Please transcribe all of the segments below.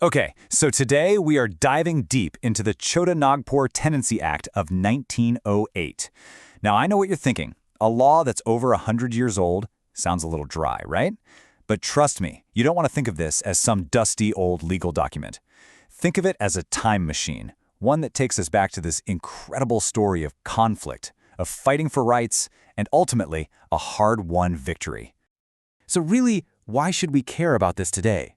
Okay, so today we are diving deep into the Chotanagpur Tenancy Act of 1908. Now, I know what you're thinking. A law that's over 100 years old sounds a little dry, right? But trust me, you don't want to think of this as some dusty old legal document. Think of it as a time machine, one that takes us back to this incredible story of conflict, of fighting for rights, and ultimately, a hard-won victory. So really, why should we care about this today?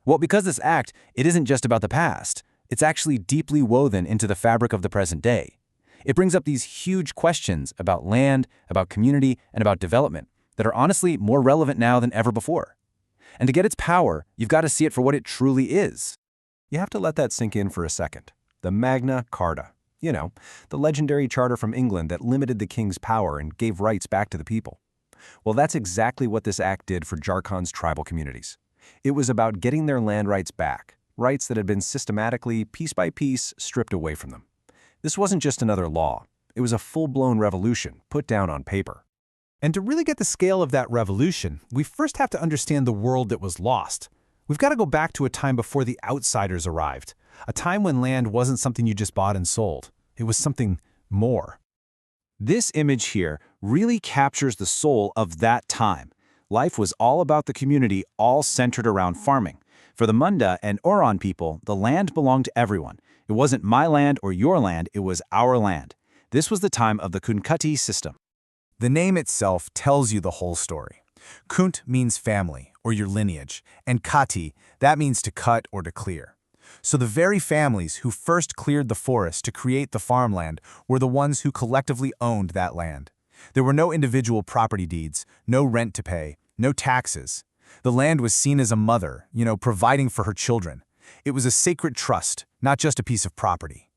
Well, because this act, it isn't just about the past. It's actually deeply woven into the fabric of the present day. It brings up these huge questions about land, about community, and about development that are honestly more relevant now than ever before. And to get its power, you've got to see it for what it truly is. You have to let that sink in for a second. The Magna Carta. You know, the legendary charter from England that limited the king's power and gave rights back to the people. Well, that's exactly what this act did for Jharkhand's tribal communities. It was about getting their land rights back, rights that had been systematically, piece by piece, stripped away from them. This wasn't just another law. It was a full-blown revolution put down on paper. And to really get the scale of that revolution, we first have to understand the world that was lost. We've got to go back to a time before the outsiders arrived, a time when land wasn't something you just bought and sold. It was something more. This image here really captures the soul of that time. Life was all about the community, all centered around farming. For the Munda and Oron people, the land belonged to everyone. It wasn't my land or your land, it was our land. This was the time of the Kunkati system. The name itself tells you the whole story. Kunt means family, or your lineage, and Kati, that means to cut or to clear. So the very families who first cleared the forest to create the farmland were the ones who collectively owned that land. There were no individual property deeds, no rent to pay, no taxes. The land was seen as a mother, providing for her children. It was a sacred trust, not just a piece of property.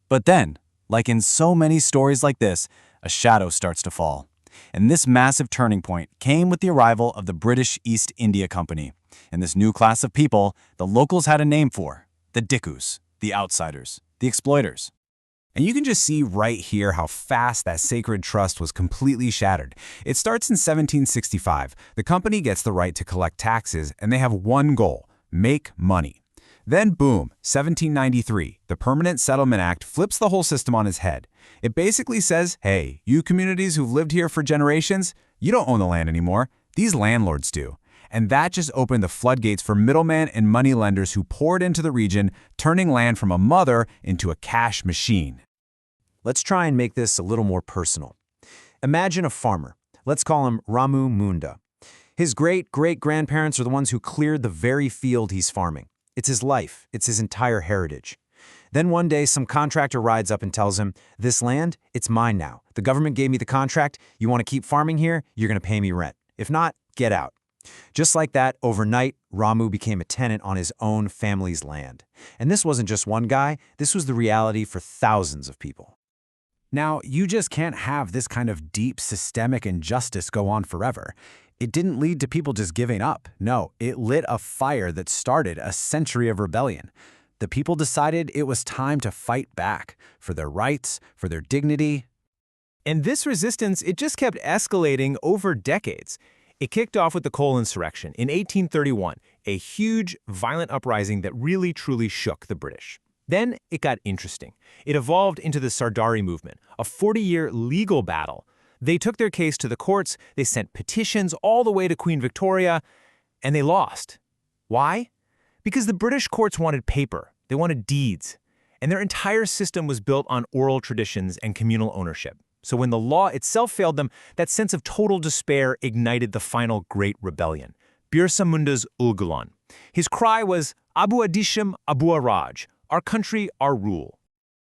But then, like in so many stories like this, a shadow starts to fall. And this massive turning point came with the arrival of the British East India Company. And this new class of people, the locals had a name for: the Dickus, the outsiders, the exploiters. And you can just see right here how fast that sacred trust was completely shattered. It starts in 1765. The company gets the right to collect taxes, and they have one goal: make money. Then boom, 1793, the Permanent Settlement Act flips the whole system on its head. It basically says, hey, you communities who've lived here for generations, you don't own the land anymore. These landlords do. And that just opened the floodgates for middlemen and moneylenders who poured into the region, turning land from a mother into a cash machine. Let's try and make this a little more personal. Imagine a farmer. Let's call him Ramu Munda. His great-great-grandparents are the ones who cleared the very field he's farming. It's his life. It's his entire heritage. Then one day, some contractor rides up and tells him, this land, it's mine now. The government gave me the contract. You want to keep farming here? You're going to pay me rent. If not, get out. Just like that, overnight, Ramu became a tenant on his own family's land. And this wasn't just one guy. This was the reality for thousands of people. Now, you just can't have this kind of deep systemic injustice go on forever. It didn't lead to people just giving up. No, it lit a fire that started a century of rebellion. The people decided it was time to fight back for their rights, for their dignity. And this resistance, it just kept escalating over decades. It kicked off with the coal insurrection in 1831, a huge, violent uprising that really, truly shook the British. Then it got interesting. It evolved into the Sardari movement, a 40-year legal battle. They took their case to the courts, they sent petitions all the way to Queen Victoria, and they lost. Why? Because the British courts wanted paper, they wanted deeds, and their entire system was built on oral traditions and communal ownership. So when the law itself failed them, that sense of total despair ignited the final great rebellion, Birsa Munda's Ulgulan. His cry was, Abu Adisham Abu Araj, our country, our rule.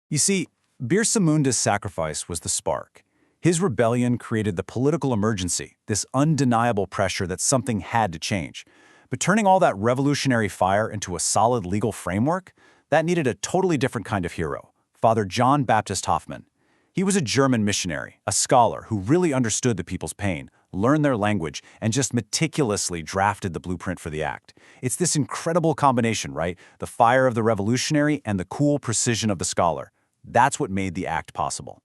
You see, Birsa Munda's sacrifice was the spark. His rebellion created the political emergency, this undeniable pressure that something had to change. But turning all that revolutionary fire into a solid legal framework, that needed a totally different kind of hero, Father John Baptist Hoffman. He was a German missionary, a scholar who really understood the people's pain, learned their language, and just meticulously drafted the blueprint for the act. It's this incredible combination, right? The fire of the revolutionary and the cool precision of the scholar. That's what made the act possible.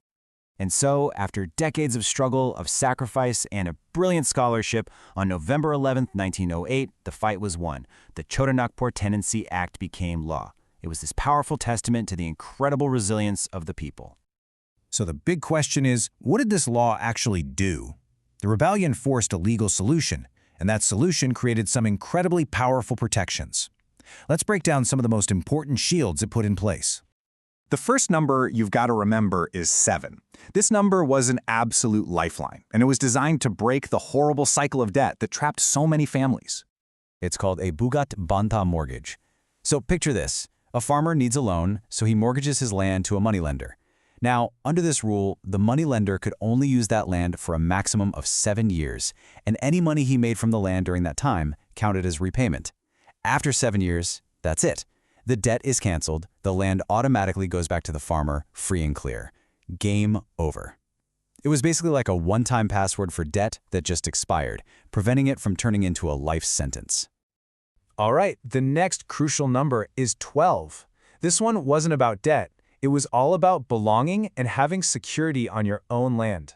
And so, after decades of struggle, of sacrifice, and a brilliant scholarship, on November 11, 1908, the fight was won. The Chotanagpur Tenancy Act became law. It was this powerful testament to the incredible resilience of the people. So the big question is, what did this law actually do? The rebellion forced a legal solution, and that solution created some incredibly powerful protections. Let's break down some of the most important shields it put in place. The first number you've got to remember is 7. This number was an absolute lifeline, and it was designed to break the horrible cycle of debt that trapped so many families. It's called a Bugat Bantha mortgage. So picture this. A farmer needs a loan, so he mortgages his land to a moneylender. Now, under this rule, the moneylender could only use that land for a maximum of 7 years, and any money he made from the land during that time counted as repayment. After 7 years, that's it. The debt is canceled, the land automatically goes back to the farmer, free and clear. Game over. It was basically like a one-time password for debt that just expired, preventing it from turning into a life sentence. All right, the next crucial number is 12. This one wasn't about debt. It was all about belonging and having security on your own land.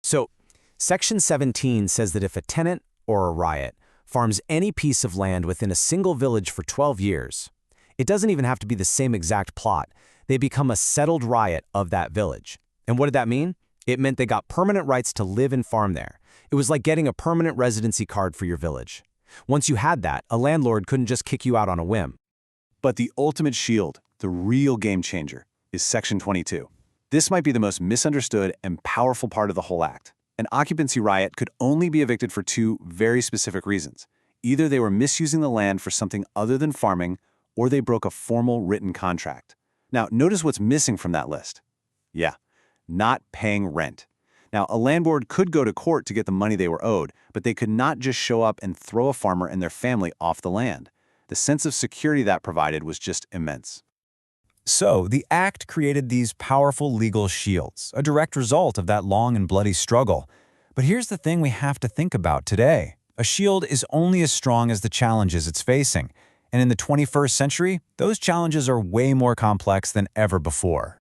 So, Section 17 says that if a tenant or a riot farms any piece of land within a single village for 12 years, it doesn't even have to be the same exact plot. They become a settled riot of that village. And what did that mean? It meant they got permanent rights to live and farm there. It was like getting a permanent residency card for your village. Once you had that, a landlord couldn't just kick you out on a whim. But the ultimate shield, the real game changer, is Section 22. This might be the most misunderstood and powerful part of the whole act. An occupancy riot could only be evicted for 2 very specific reasons. Either they were misusing the land for something other than farming, or they broke a formal written contract. Now, notice what's missing from that list. Yeah, not paying rent. Now, a landlord could go to court to get the money they were owed, but they could not just show up and throw a farmer and their family off the land. The sense of security that provided was just immense. So, the Act created these powerful legal shields, a direct result of that long and bloody struggle. But here's the thing we have to think about today. A shield is only as strong as the challenges it's facing. And in the 21st century, those challenges are way more complex than ever before.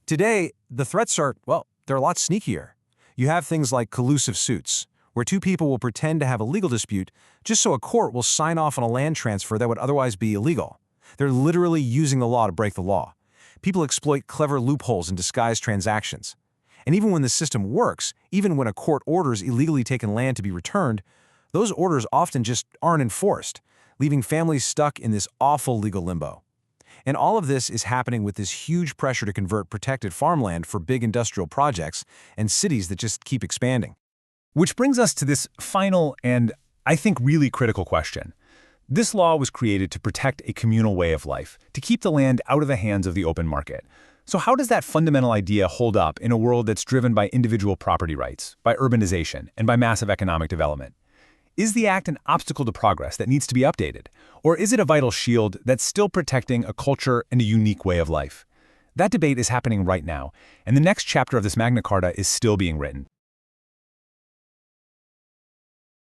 Today, the threats are, well, they're a lot sneakier. You have things like collusive suits, where 2 people will pretend to have a legal dispute just so a court will sign off on a land transfer that would otherwise be illegal. They're literally using the law to break the law. People exploit clever loopholes in disguised transactions. And even when the system works, even when a court orders illegally taken land to be returned, those orders often just aren't enforced, leaving families stuck in this awful legal limbo. And all of this is happening with this huge pressure to convert protected farmland for big industrial projects and cities that just keep expanding. Which brings us to this final and, I think, really critical question. This law was created to protect a communal way of life, to keep the land out of the hands of the open market. So how does that fundamental idea hold up in a world that's driven by individual property rights, by urbanization, and by massive economic development? Is the Act an obstacle to progress that needs to be updated? Or is it a vital shield that's still protecting a culture and a unique way of life? That debate is happening right now, and the next chapter of this Magna Carta is still being written.